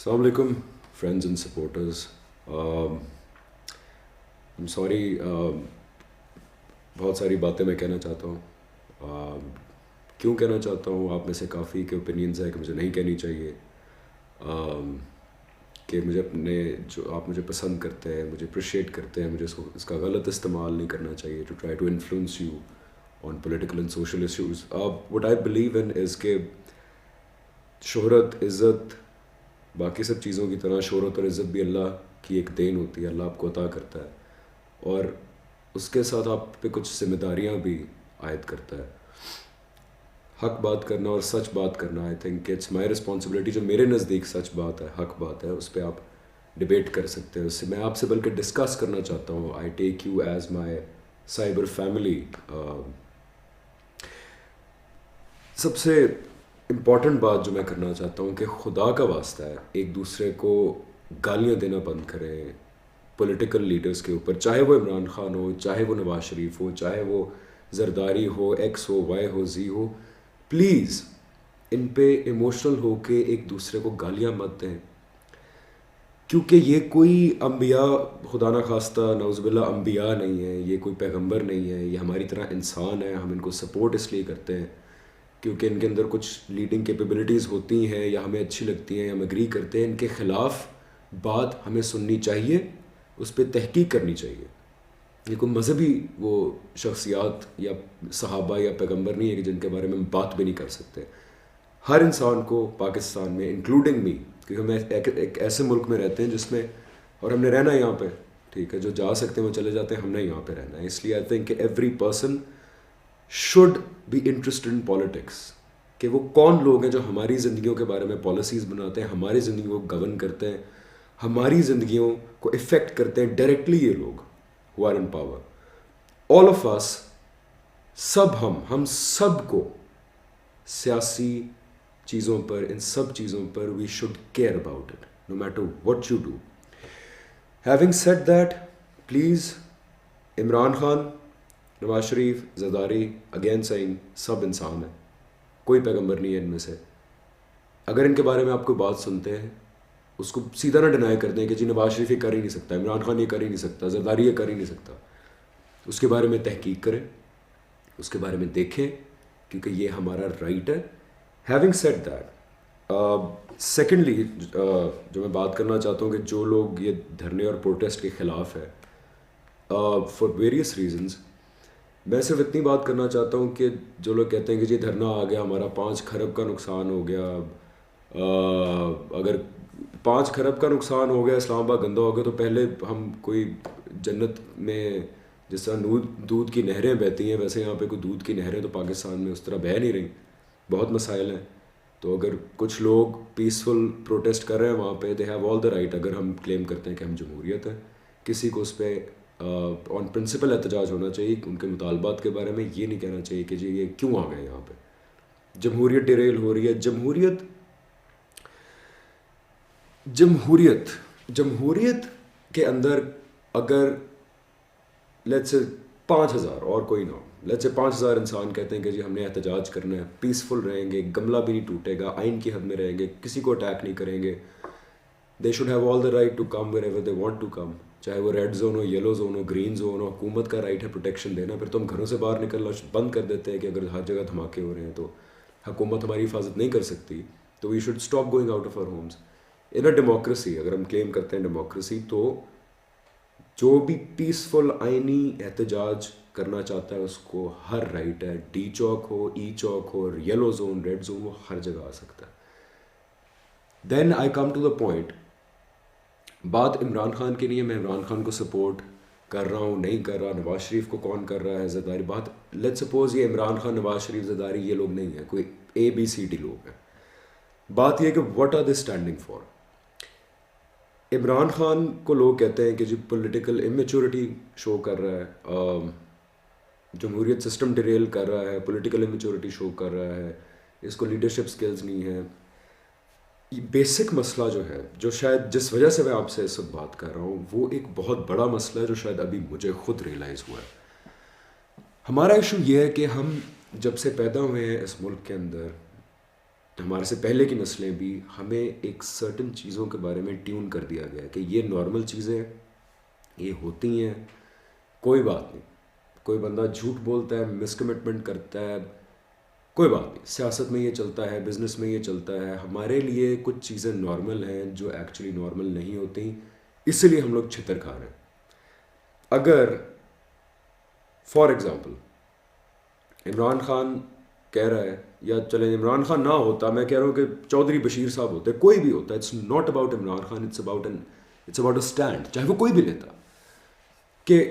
السلام علیکم friends and supporters. Sorry, بہت ساری باتیں میں کہنا چاہتا ہوں. کیوں کہنا چاہتا ہوں؟ آپ میں سے کافی کے اوپینینز ہیں کہ مجھے نہیں کہنی چاہیے، کہ مجھے اپنے جو آپ مجھے پسند کرتے ہیں، مجھے اپریشیٹ کرتے ہیں، مجھے اس کا غلط استعمال نہیں کرنا چاہیے to try to influence you on political and social issues. What I believe in is کہ شہرت، عزت، باقی سب چیزوں کی طرح شہرت اور عزت بھی اللہ کی ایک دین ہوتی ہے، اللہ آپ کو عطا کرتا ہے، اور اس کے ساتھ آپ پہ کچھ ذمہ داریاں بھی عائد کرتا ہے. حق بات کرنا اور سچ بات کرنا، I think it's my responsibility. جو میرے نزدیک سچ بات ہے، حق بات ہے، اس پہ آپ ڈبیٹ کر سکتے ہیں. اس سے میں آپ سے بلکہ ڈسکس کرنا چاہتا ہوں. I take you as my cyber family. سب سے امپورٹنٹ بات جو میں کرنا چاہتا ہوں کہ خدا کا واسطہ ہے ایک دوسرے کو گالیاں دینا بند کریں پولیٹیکل لیڈرز کے اوپر، چاہے وہ عمران خان ہو، چاہے وہ نواز شریف ہو، چاہے وہ زرداری ہو، ایکس ہو، وائی ہو، زی ہو. پلیز ان پہ ایموشنل ہو کے ایک دوسرے کو گالیاں مت دیں، کیونکہ یہ کوئی انبیاء، خدا نہ خواستہ نعوذ باللہ، انبیاء نہیں ہے، یہ کوئی پیغمبر نہیں ہے، یہ ہماری طرح انسان ہے. ہم ان کو سپورٹ اس لیے کرتے ہیں کیونکہ ان کے اندر کچھ لیڈنگ کیپیبلٹیز ہوتی ہیں یا ہمیں اچھی لگتی ہیں، ہم اگری کرتے ہیں. ان کے خلاف بات ہمیں سننی چاہیے، اس پہ تحقیق کرنی چاہیے. یہ کوئی مذہبی وہ شخصیات یا صحابہ یا پیغمبر نہیں ہے کہ جن کے بارے میں ہم بات بھی نہیں کر سکتے. ہر انسان کو پاکستان میں، انکلوڈنگ می، کیونکہ ہم ایک ایسے ملک میں رہتے ہیں جس میں، اور ہم نے رہنا ہے یہاں پہ، ٹھیک ہے، جو جا سکتے ہیں وہ چلے جاتے ہیں، ہم نے یہاں پہ رہنا ہے. اس لیے آئی تھنک کہ every person should be interested in politics, کہ وہ کون لوگ ہیں جو ہماری زندگیوں کے بارے میں پالیسیز بناتے ہیں، ہماری زندگیوں کو گورن کرتے ہیں، ہماری زندگیوں کو افیکٹ کرتے ہیں ڈائریکٹلی. یہ لوگ who are in power, all of us، ہم سب کو سیاسی چیزوں پر، ان سب چیزوں پر we should care about it no matter what you do. Having said that, please Imran Khan, Nawaz Sharif, Zardari, again سینگ، سب انسان ہیں، کوئی پیغمبر نہیں ہے ان میں سے. اگر ان کے بارے میں آپ کوئی بات سنتے ہیں، اس کو سیدھا نہ ڈینائی کر دیں کہ جی نواز شریف یہ کر ہی نہیں سکتا، عمران خان یہ کر ہی نہیں سکتا، زرداری یہ کر ہی نہیں سکتا. اس کے بارے میں تحقیق کریں، اس کے بارے میں دیکھیں، کیونکہ یہ ہمارا رائٹ ہے. ہیونگ سیڈ دیٹ، سیکنڈلی جو میں بات کرنا چاہتا ہوں کہ جو لوگ یہ دھرنے اور پروٹیسٹ کے خلاف ہے فار ویریس ریزنز، میں صرف اتنی بات کرنا چاہتا ہوں کہ جو لوگ کہتے ہیں کہ جی دھرنا آ گیا، ہمارا 5 کھرب کا نقصان ہو گیا، اگر 5 کھرب کا نقصان ہو گیا، اسلام آباد گندا ہو گیا، تو پہلے ہم کوئی جنت میں جس طرح دودھ کی نہریں بہتی ہیں، ویسے یہاں پہ کوئی دودھ کی نہریں تو پاکستان میں اس طرح بہہ نہیں رہی. بہت مسائل ہیں. تو اگر کچھ لوگ پیسفل پروٹیسٹ کر رہے ہیں وہاں پہ، they have all the right. اگر ہم کلیم کرتے ہیں کہ ہم جمہوریت ہیں، کسی کو اس پہ آن پرنسپل احتجاج ہونا چاہیے. ان کے مطالبات کے بارے میں یہ نہیں کہنا چاہیے کہ جی یہ کیوں آ گئے یہاں پہ. جمہوریت ڈیریل ہو رہی ہے. جمہوریت کے اندر اگر لیٹس سے 5,000 اور کوئی نہ ہو، لیٹس سے 5,000 انسان کہتے ہیں کہ جی ہم نے احتجاج کرنا ہے، پیسفل رہیں گے، گملہ بھی نہیں ٹوٹے گا، آئین کی حد میں رہیں گے، کسی کو اٹیک نہیں کریں گے. They should have all the right to come wherever they want to come, چاہے وہ ریڈ زون ہو، یلو زون ہو، گرین زون ہو. حکومت کا رائٹ ہے پروٹیکشن دینا. پھر تو ہم گھروں سے باہر نکلنا بند کر دیتے ہیں کہ اگر ہر جگہ دھماکے ہو رہے ہیں تو حکومت ہماری حفاظت نہیں کر سکتی. تو we should stop going out of our homes. In a democracy, اگر ہم کلیم کرتے ہیں ڈیموکریسی، تو جو بھی پیسفل آئینی احتجاج کرنا چاہتا ہے اس کو ہر رائٹ ہے. ڈی چوک ہو، ای چوک ہو، یلو زون، ریڈ زون، وہ ہر جگہ آ سکتا ہے. دین آئی کم ٹو دا پوائنٹ. بات عمران خان کی نہیں ہے، میں عمران خان کو سپورٹ کر رہا ہوں، نہیں کر رہا، نواز شریف کو کون کر رہا ہے، زرداری. بات لیٹ سپوز یہ عمران خان، نواز شریف، زرداری یہ لوگ نہیں ہیں، کوئی ABCD لوگ ہیں. بات یہ کہ what are they standing for. Imran Khan کو لوگ کہتے ہیں کہ جی پولیٹیکل امیچورٹی شو کر رہا ہے، جمہوریت سسٹم ڈیریل کر رہا ہے، پولیٹیکل امیچورٹی شو کر رہا ہے، اس کو لیڈرشپ سکلز نہیں ہے. بیسک مسئلہ جو ہے، جو شاید جس وجہ سے میں آپ سے اس وقت بات کر رہا ہوں، وہ ایک بہت بڑا مسئلہ ہے جو شاید ابھی مجھے خود ریئلائز ہوا ہے. ہمارا ایشو یہ ہے کہ ہم جب سے پیدا ہوئے ہیں اس ملک کے اندر، ہمارے سے پہلے کی نسلیں بھی، ہمیں ایک سرٹن چیزوں کے بارے میں ٹیون کر دیا گیا کہ یہ نارمل چیزیں، یہ ہوتی ہیں، کوئی بات نہیں. کوئی بندہ جھوٹ بولتا ہے، مس کمٹمنٹ کرتا ہے، کوئی بات نہیں. سیاست میں یہ چلتا ہے، بزنس میں یہ چلتا ہے. ہمارے لیے کچھ چیزیں نارمل ہیں جو ایکچولی نارمل نہیں ہوتی، اسی لیے ہم لوگ چھتر کھا رہے ہیں. اگر فار ایگزامپل عمران خان کہہ رہا ہے، یا چلیں عمران خان نہ ہوتا، میں کہہ رہا ہوں کہ چودھری بشیر صاحب ہوتے، کوئی بھی ہوتا، it's not about Imran Khan, it's about a stand, چاہے وہ کوئی بھی لیتا، کہ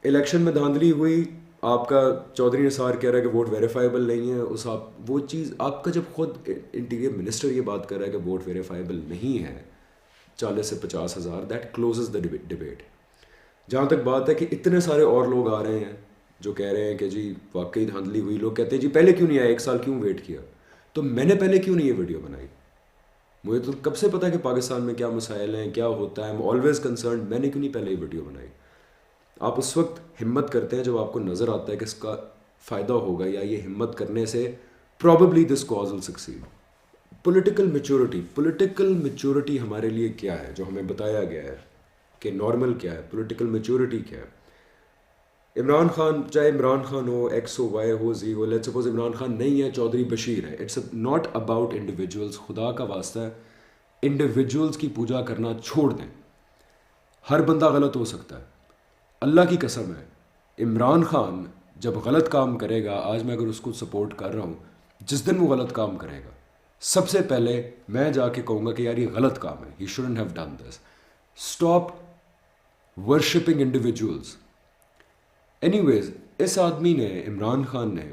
الیکشن میں دھاندلی ہوئی، آپ کا چودھری نثار کہہ رہا ہے کہ ووٹ ویریفائیبل نہیں ہے، اس آپ وہ چیز آپ کا جب خود انٹیریئر منسٹر یہ بات کر رہا ہے کہ ووٹ ویریفائیبل نہیں ہے 40 سے 50 ہزار، دیٹ کلوزز دا ڈبیٹ. جہاں تک بات ہے کہ اتنے سارے اور لوگ آ رہے ہیں جو کہہ رہے ہیں کہ جی واقعی دھاندلی ہوئی، لوگ کہتے ہیں جی پہلے کیوں نہیں آیا، 1 سال کیوں ویٹ کیا. تو میں نے پہلے کیوں نہیں یہ ویڈیو بنائی؟ مجھے تو کب سے پتا کہ پاکستان میں کیا مسائل ہیں، کیا ہوتا ہے، ایم آلویز کنسرنڈ. میں نے کیوں نہیں پہلے یہ ویڈیو بنائی؟ آپ اس وقت ہمت کرتے ہیں جب آپ کو نظر آتا ہے کہ اس کا فائدہ ہوگا، یا یہ ہمت کرنے سے probably this cause will succeed. Political maturity ہمارے لیے کیا ہے جو ہمیں بتایا گیا ہے کہ نارمل کیا ہے، پولیٹیکل میچورٹی کیا ہے. عمران خان، چاہے عمران خان ہو، ایکس ہو، وائی ہو، زی ہو، لیٹس سپوز عمران خان نہیں ہے، چودھری بشیر ہے. It's not about individuals. خدا کا واسطہ ہے انڈیویجولس کی پوجا کرنا چھوڑ دیں. ہر بندہ غلط ہو سکتا ہے، اللہ کی قسم ہے. عمران خان جب غلط کام کرے گا، آج میں اگر اس کو سپورٹ کر رہا ہوں، جس دن وہ غلط کام کرے گا، سب سے پہلے میں جا کے کہوں گا کہ یار یہ غلط کام ہے، he shouldn't have done this. Stop worshipping individuals. Anyways اس آدمی نے، عمران خان نے،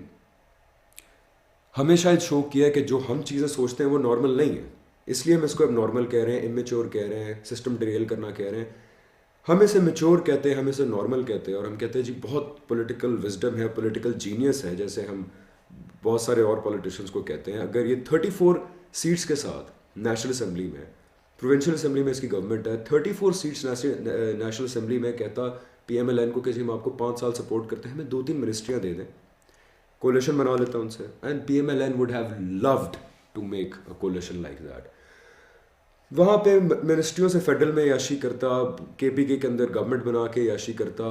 ہمیں شاید شو کیا کہ جو ہم چیزیں سوچتے ہیں وہ نارمل نہیں ہیں، اس لیے ہم اس کو اب نارمل کہہ رہے ہیں، امیچور کہہ رہے ہیں، سسٹم ڈریل کرنا کہہ رہے ہیں. ہم اسے میچور کہتے ہیں، ہم اسے نارمل کہتے ہیں، اور ہم کہتے ہیں جی بہت پولیٹیکل وزڈم ہے، پولیٹیکل جینیس ہے، جیسے ہم بہت سارے اور پولیٹیشنس کو کہتے ہیں. اگر یہ 34 سیٹس کے ساتھ نیشنل اسمبلی میں، پروونشل اسمبلی میں اس کی گورنمنٹ ہے، 34 سیٹس نیشنل اسمبلی میں، کہتا پی ایم ایل این کو کہ جی ہم آپ کو 5 سال سپورٹ کرتے ہیں، ہمیں 2-3 منسٹریاں دے دیں، کولیشن بنا لیتا ان سے. And P M L N would have had to make a coalition like that. وہاں پہ منسٹریوں سے فیڈرل میں عیاشی کرتا، کے پی کے اندر گورنمنٹ بنا کے عیاشی کرتا.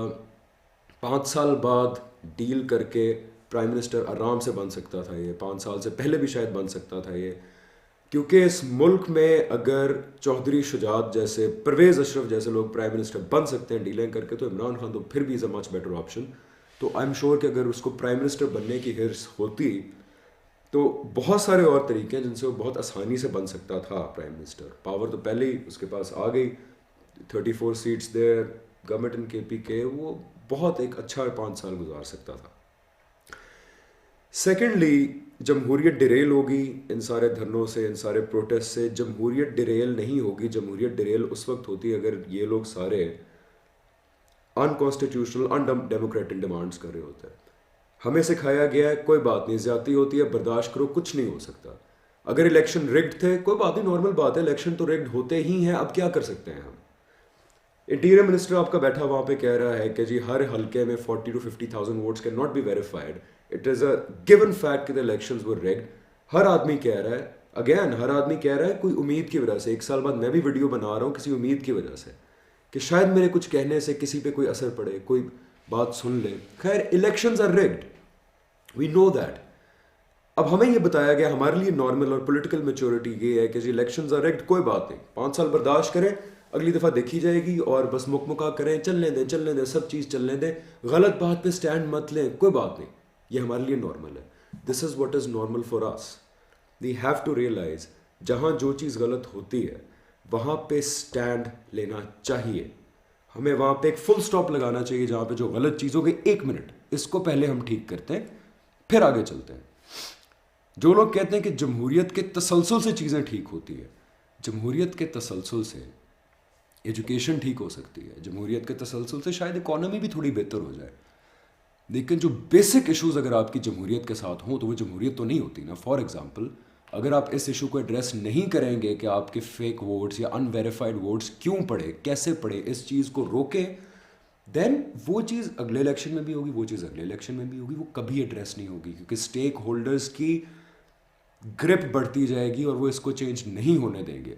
5 سال بعد ڈیل کر کے پرائم منسٹر آرام سے بن سکتا تھا. یہ 5 سال سے پہلے بھی شاید بن سکتا تھا یہ، کیونکہ اس ملک میں اگر چودھری شجاعت جیسے، پرویز اشرف جیسے لوگ پرائم منسٹر بن سکتے ہیں ڈیلیں کر کے، تو عمران خان تو پھر بھی از اے مچ بیٹر آپشن. تو آئی ایم شیور کہ اگر اس کو پرائم منسٹر بننے کی حرص ہوتی تو بہت سارے اور طریقے ہیں جن سے وہ بہت آسانی سے بن سکتا تھا پرائم منسٹر. پاور تو پہلے ہی اس کے پاس آ گئی، 34 سیٹس دیر، گورنمنٹ ان کے پی کے، وہ بہت ایک اچھا 5 سال گزار سکتا تھا. سیکنڈلی، جمہوریت ڈیریل ہوگی ان سارے دھرنوں سے، ان سارے پروٹیسٹ سے. جمہوریت ڈیریل نہیں ہوگی. جمہوریت ڈیریل اس وقت ہوتی ہے اگر یہ لوگ سارے انکانسٹیٹیوشنل، ان ڈیموکریٹک ڈیمانڈس کر رہے ہوتے ہیں. ہمیں سکھایا گیا ہے کوئی بات نہیں، زیادتی ہوتی ہے برداشت کرو، کچھ نہیں ہو سکتا. اگر الیکشن ریگڈ تھے، کوئی بات نہیں، نارمل بات ہے، الیکشن تو ریگڈ ہوتے ہی ہیں، اب کیا کر سکتے ہیں ہم. انٹیریئر منسٹر آپ کا بیٹھا وہاں پہ کہہ رہا ہے کہ جی ہر حلقے میں 40 to 50,000 votes can not be verified. It is a given fact کہ the elections were rigged. ہر آدمی کہہ رہا ہے، اگین ہر آدمی کہہ رہا ہے کوئی امید کی وجہ سے. 1 سال بعد میں بھی ویڈیو بنا رہا ہوں کسی امید کی وجہ سے کہ شاید میرے کچھ کہنے سے کسی پہ کوئی اثر پڑے، کوئی بات سن لے. خیر، elections are rigged, we know that. اب ہمیں یہ بتایا گیا، ہمارے لیے نارمل اور پولیٹیکل میچورٹی یہ ہے کہ جی الیکشنز آر ریگڈ، کوئی بات نہیں، 5 سال برداشت کریں، اگلی دفعہ دیکھی جائے گی، اور بس مکمکا کریں، چلنے دیں، سب چیز چلنے دیں، غلط بات پہ سٹینڈ مت لیں، کوئی بات نہیں. یہ ہمارے لیے نارمل ہے. This is what is normal for us. We have to realise جہاں جو چیز غلط ہوتی ہے وہاں پہ سٹینڈ لینا چاہیے. ہمیں وہاں پہ ایک فل سٹاپ لگانا چاہیے جہاں پہ جو غلط چیز ہوگی، 1 منٹ اس کو پہلے ہم ٹھیک کرتے ہیں، پھر آگے چلتے ہیں. جو لوگ کہتے ہیں کہ جمہوریت کے تسلسل سے چیزیں ٹھیک ہوتی ہے، جمہوریت کے تسلسل سے ایجوکیشن ٹھیک ہو سکتی ہے، جمہوریت کے تسلسل سے شاید اکانومی بھی تھوڑی بہتر ہو جائے، لیکن جو بیسک ایشوز اگر آپ کی جمہوریت کے ساتھ ہوں تو وہ جمہوریت تو نہیں ہوتی نا. فار ایگزامپل، اگر آپ اس ایشو کو ایڈریس نہیں کریں گے کہ آپ کے فیک ووٹس یا ان ویریفائڈ ووٹس کیوں پڑے، کیسے پڑے، اس چیز کو روکیں، دین وہ چیز اگلے الیکشن میں بھی ہوگی، وہ چیز اگلے الیکشن میں بھی ہوگی، وہ کبھی ایڈریس نہیں ہوگی. کیونکہ اسٹیک ہولڈرز کی گرپ بڑھتی جائے گی اور وہ اس کو چینج نہیں ہونے دیں گے.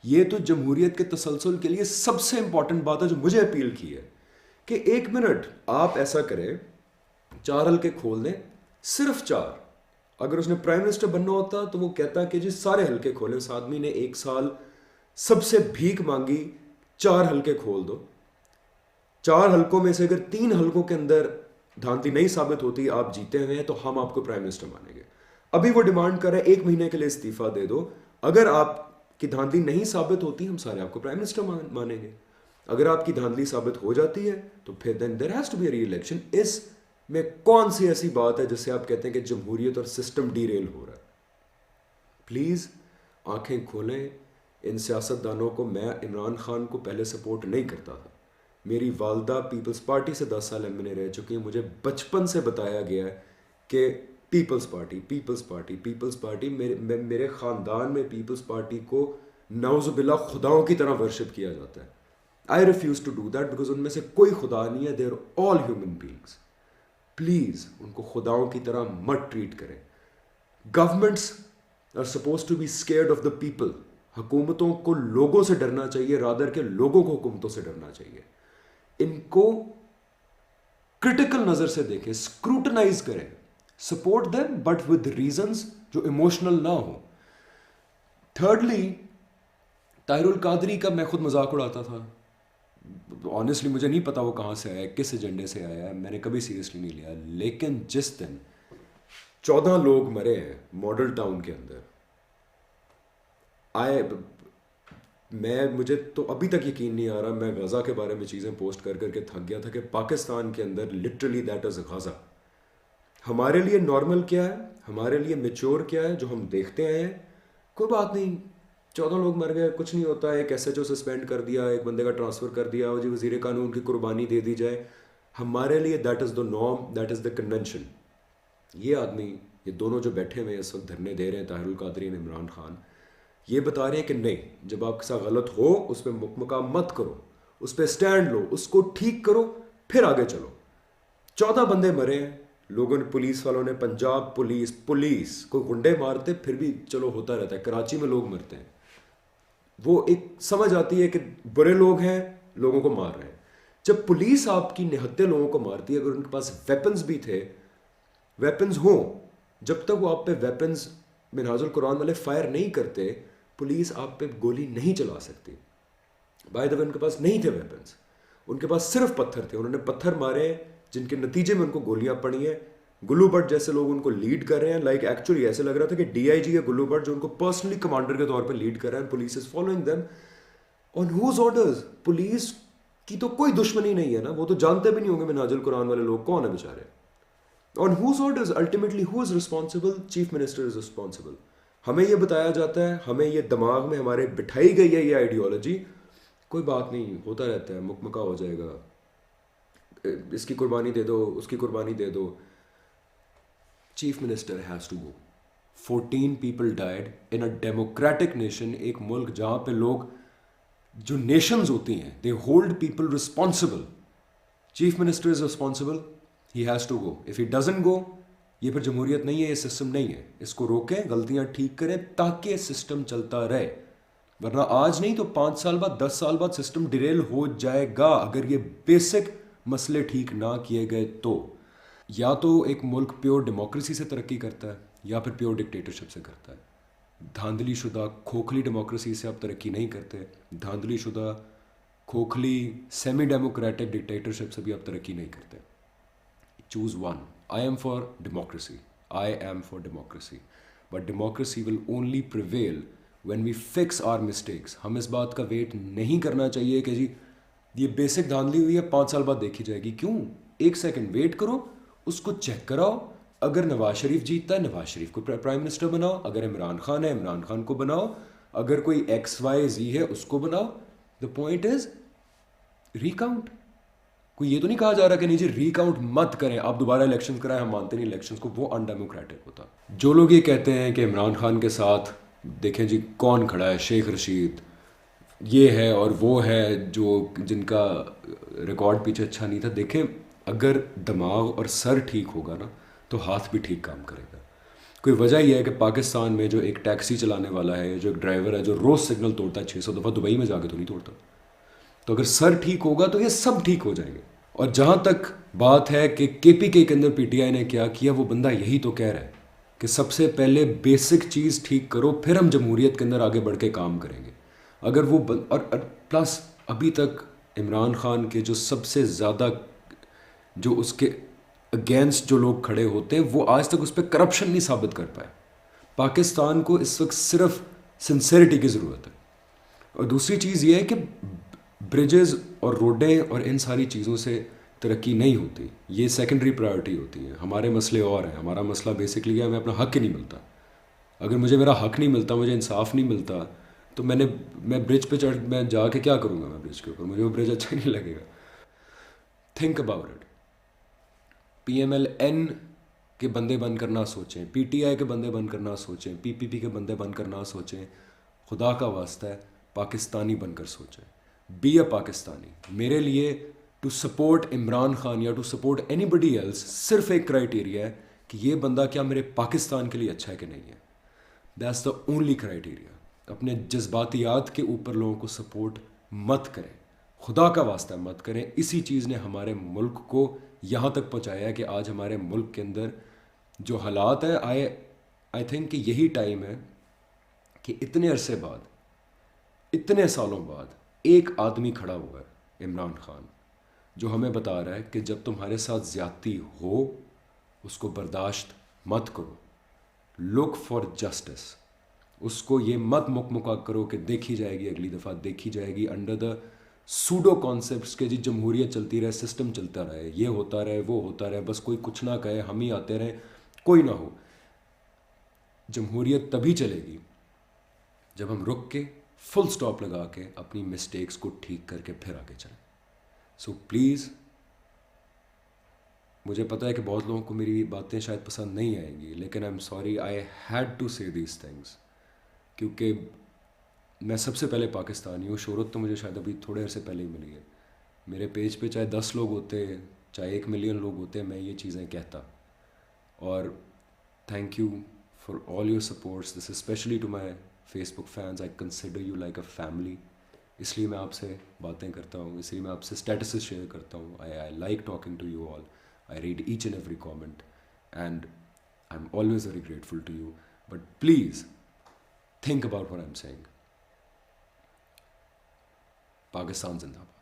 یہ تو جمہوریت کے تسلسل کے لیے سب سے امپورٹنٹ بات ہے جو مجھے اپیل کی ہے کہ 1 منٹ آپ ایسا کریں, 4 حلقے کھول دیں, صرف 4. اگر اس نے پرائم منسٹر بننا ہوتا تو وہ کہتا کہ جی سارے حلقے کھولیں. اس آدمی نے 1 سال سب سے بھیک مانگی, 4 حلقے کھول دو. 4 حلقوں میں سے اگر 3 حلقوں کے اندر دھاندلی نہیں ثابت ہوتی, آپ جیتے ہوئے ہیں, تو ہم آپ کو پرائم منسٹر مانیں گے. ابھی وہ ڈیمانڈ کر رہے ہیں 1 مہینے کے لیے استعفیٰ دے دو. اگر آپ کی دھاندلی نہیں ثابت ہوتی, ہم سارے آپ کو پرائم منسٹر مانیں گے. اگر آپ کی دھاندلی ثابت ہو جاتی ہے تو پھر then there has to be a re election. اس میں کون سی ایسی بات ہے جس سے آپ کہتے ہیں کہ جمہوریت اور سسٹم ڈی ریل ہو رہا ہے؟ پلیز آنکھیں کھولیں. ان سیاستدانوں کو, میں عمران خان کو پہلے سپورٹ نہیں کرتا تھا. میری والدہ پیپلز پارٹی سے 10 سال ایم این اے رہ چکی ہیں. مجھے بچپن سے بتایا گیا ہے کہ پیپلز پارٹی پیپلز پارٹی پیپلز پارٹی. میرے خاندان میں پیپلز پارٹی کو نعوذ باللہ خداؤں کی طرح ورشپ کیا جاتا ہے. I refuse to do that because ان میں سے کوئی خدا نہیں ہے. They are all human beings. Please ان کو خداؤں کی طرح مت ٹریٹ کریں. Governments are suppose to be scared of the people. حکومتوں کو لوگوں سے ڈرنا چاہیے رادر کہ لوگوں کو حکومتوں سے ڈرنا چاہیے. ان کو کرٹیکل نظر سے دیکھیں, اسکروٹنائز کریں, support them but with reasons جو ایموشنل نہ ہوں. تھرڈلی, طاہر القادری کا میں خود مذاق اڑاتا تھا. آنیسٹلی مجھے نہیں پتا وہ کہاں سے آیا ہے, کس ایجنڈے سے آیا ہے, میں نے کبھی سیریسلی نہیں لیا. لیکن جس دن 14 لوگ مرے ہیں ماڈل ٹاؤن کے اندر, مجھے تو ابھی تک یقین نہیں آ رہا. میں غزہ کے بارے میں چیزیں پوسٹ کر کر کے تھک گیا تھا کہ پاکستان کے اندر لٹرلی دیٹ از غزہ. ہمارے لیے نارمل کیا ہے, ہمارے لیے میچور کیا ہے, جو ہم دیکھتے آئے ہیں, کوئی بات نہیں, 14 لوگ مر گئے, کچھ نہیں ہوتا. ایک ایس ایچ او سسپینڈ کر دیا, ایک بندے کا ٹرانسفر کر دیا, جی وزیر قانون کی قربانی دے دی جائے. ہمارے لیے that is the norm, that is the convention. یہ آدمی, یہ دونوں جو بیٹھے ہوئے اس وقت دھرنے دے رہے ہیں, طاہر القادری اور عمران خان, یہ بتا رہے ہیں کہ نہیں, جب آپ کے ساتھ غلط ہو اس پہ مکمکہ مت کرو, اس پہ اسٹینڈ لو, اس کو ٹھیک کرو, پھر آگے چلو. 14 بندے مرے ہیں لوگوں نے, پولیس والوں نے, پنجاب پولیس کو گنڈے مارتے پھر بھی چلو ہوتا رہتا ہے. کراچی میں لوگ مرتے ہیں, وہ ایک سمجھ آتی ہے کہ برے لوگ ہیں, لوگوں کو مار رہے ہیں. جب پولیس آپ کی نہتے لوگوں کو مارتی ہے, اگر ان کے پاس ویپنز بھی تھے, ویپنز ہوں, جب تک وہ آپ پہ ویپنز منہاج القرآن والے فائر نہیں کرتے, پولیس آپ پہ گولی نہیں چلا سکتی. بائی دا وے ان کے پاس نہیں تھے ویپنز, ان کے پاس صرف پتھر تھے. انہوں نے پتھر مارے جن کے نتیجے میں ان کو گولیاں پڑی ہیں. گلو بٹ جیسے لوگ ان کو لیڈ کر رہے ہیں, لائک ایکچولی ایسے لگ رہا تھا کہ ڈی آئی جی ہے گلو بٹ, جو ان کو پرسنلی کمانڈر کے طور پہ لیڈ کر رہے ہیں. Police is following them on whose orders. Police کی تو کوئی دشمنی نہیں ہے نا, وہ تو جانتے بھی نہیں ہوں گے منہاج القرآن والے لوگ کون ہیں بیچارے. On whose orders ultimately who is responsible? Chief minister is responsible. ہمیں یہ بتایا جاتا ہے, ہمیں یہ دماغ میں ہمارے بٹھائی گئی ہے یہ آئیڈیالوجی, کوئی بات نہیں, ہوتا رہتا ہے, مکمکہ ہو جائے گا, اس کی قربانی دے دو, اس کی قربانی دے دو. Chief minister has to go. 14 people died in a democratic nation. ایک ملک جہاں پہ لوگ, جو نیشنز ہوتی ہیں, they hold people responsible. Chief minister is responsible, he has to go. If he doesn't go, یہ پھر جمہوریت نہیں ہے, یہ سسٹم نہیں ہے. اس کو روکیں, غلطیاں ٹھیک کریں تاکہ سسٹم چلتا رہے. ورنہ آج نہیں تو 5 سال بعد, 10 سال بعد سسٹم ڈیریل ہو جائے گا اگر یہ بیسک مسئلے ٹھیک نہ کیے گئے تو. یا تو ایک ملک پیور ڈیموکریسی سے ترقی کرتا ہے یا پھر پیور ڈکٹیٹرشپ سے کرتا ہے. دھاندلی شدہ کھوکھلی ڈیموکریسی سے آپ ترقی نہیں کرتے, دھاندلی شدہ کھوکھلی سیمی ڈیموکریٹک ڈکٹیٹرشپ سے بھی آپ ترقی نہیں کرتے. Choose one. I am for democracy. I am for democracy. But democracy will only prevail when we fix our mistakes. ہم اس بات کا ویٹ نہیں کرنا چاہیے کہ جی یہ بیسک دھاندلی ہوئی ہے 5 سال بعد دیکھی جائے گی. کیوں؟ 1 سیکنڈ ویٹ کرو, اس کو چیک کراؤ. اگر نواز شریف جیتتا ہے, نواز شریف کو پرائم منسٹر بناؤ. اگر عمران خان ہے, عمران خان کو بناؤ. اگر کوئی XYZ ہے, اس کو بناؤ. The point is recount. کوئی یہ تو نہیں کہا جا رہا کہ نہیں جی ریکاؤنٹ مت کریں, آپ دوبارہ الیکشن کرائیں, ہم مانتے نہیں الیکشنز کو, وہ ان ڈیموکریٹک ہوتا. جو لوگ یہ کہتے ہیں کہ عمران خان کے ساتھ دیکھیں جی کون کھڑا ہے, شیخ رشید یہ ہے اور وہ ہے, جو جن کا ریکارڈ پیچھے اچھا نہیں تھا. دیکھیں اگر دماغ اور سر ٹھیک ہوگا نا تو ہاتھ بھی ٹھیک کام کرے گا. کوئی وجہ یہ ہے کہ پاکستان میں جو ایک ٹیکسی چلانے والا ہے, جو ایک ڈرائیور ہے جو روز سگنل توڑتا ہے 600 دفعہ, دبئی میں جا کے تو نہیں توڑتا. تو اگر سر ٹھیک ہوگا تو یہ سب ٹھیک ہو جائیں گے. اور جہاں تک بات ہے کہ کے پی کے اندر پی ٹی آئی نے کیا کیا, وہ بندہ یہی تو کہہ رہا ہے کہ سب سے پہلے بیسک چیز ٹھیک کرو, پھر ہم جمہوریت کے اندر آگے بڑھ کے کام کریں گے. اگر وہ اور پلس ابھی تک عمران خان کے جو سب سے زیادہ جو اس کے اگینسٹ جو لوگ کھڑے ہوتے ہیں, وہ آج تک اس پہ کرپشن نہیں ثابت کر پائے. پاکستان کو اس وقت صرف سنسیریٹی کی ضرورت ہے. اور دوسری چیز یہ ہے کہ برجز اور روڈیں اور ان ساری چیزوں سے ترقی نہیں ہوتی, یہ سیکنڈری پرائرٹی ہوتی ہے. ہمارے مسئلے اور ہیں. ہمارا مسئلہ بیسکلی ہے ہمیں اپنا حق ہی نہیں ملتا. اگر مجھے میرا حق نہیں ملتا, مجھے انصاف نہیں ملتا, تو میں برج پہ چڑھ میں جا کے کیا کروں گا؟ میں برج کے اوپر, مجھے وہ برج اچھا نہیں لگے گا. Think about it. P M L N کے بندے بن کر نہ سوچیں, پی ٹی آئی کے بندے بن کر نہ سوچیں, پی پی پی کے بندے بن کر نہ سوچیں. خدا کا واسطہ ہے پاکستانی بن کر سوچیں. Be a Pakistani. میرے لیے ٹو سپورٹ عمران خان یا to support anybody else صرف ایک کرائٹیریا ہے کہ یہ بندہ کیا میرے پاکستان کے لیے اچھا ہے کہ نہیں ہے. That's the only criteria. اپنے جذباتیات کے اوپر لوگوں کو سپورٹ مت کریں, خدا کا واسطہ مت کریں. اسی چیز نے ہمارے ملک کو یہاں تک پہنچایا ہے کہ آج ہمارے ملک کے اندر جو حالات ہیں, آئی تھنک کہ یہی ٹائم ہے کہ اتنے عرصے بعد, اتنے سالوں بعد ایک آدمی کھڑا ہوا ہے, عمران خان, جو ہمیں بتا رہا ہے کہ جب تمہارے ساتھ زیادتی ہو اس کو برداشت مت کرو. Look for justice. اس کو یہ مت مکمکا کرو کہ دیکھی جائے گی, اگلی دفعہ دیکھی جائے گی, انڈر دا سوڈو کانسیپٹس کے جی جمہوریت چلتی رہے, سسٹم چلتا رہے, یہ ہوتا رہے, وہ ہوتا رہے, بس کوئی کچھ نہ کہے, ہم ہی آتے رہیں, کوئی نہ ہو. جمہوریت تبھی چلے گی جب ہم رک کے فل سٹاپ لگا کے اپنی مسٹیکس کو ٹھیک کر کے پھر آگے چلیں. سو پلیز, مجھے پتہ ہے کہ بہت لوگوں کو میری باتیں شاید پسند نہیں آئیں گی, لیکن I am sorry, I had to say these things, کیونکہ میں سب سے پہلے پاکستانی ہوں. شہرت تو مجھے شاید ابھی تھوڑے عرصے پہلے ہی ملی ہے. میرے پیج پہ چاہے 10 لوگ ہوتے, چاہے 1 ملین لوگ ہوتے, میں یہ چیزیں کہتا. اور thank you for all your supports. This specially to my Facebook fans. I consider you like a family. اس لیے میں آپ سے باتیں کرتا ہوں, اس لیے میں آپ سے اسٹیٹسز شیئر کرتا ہوں. I like talking to you all. I read each and every comment and I'm always very grateful to you. But please think about what I'm saying. Pakistan Zindabad.